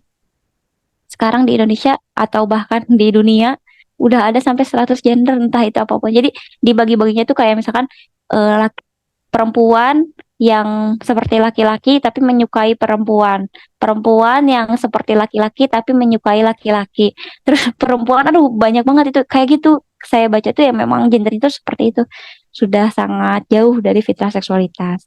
sekarang di Indonesia atau bahkan di dunia udah ada sampai 100 gender, entah itu apapun. Jadi dibagi-baginya tuh kayak misalkan perempuan yang seperti laki-laki tapi menyukai perempuan, perempuan yang seperti laki-laki tapi menyukai laki-laki, terus perempuan, aduh banyak banget itu kayak gitu. Saya baca tuh ya memang gender itu seperti itu, sudah sangat jauh dari fitrah seksualitas.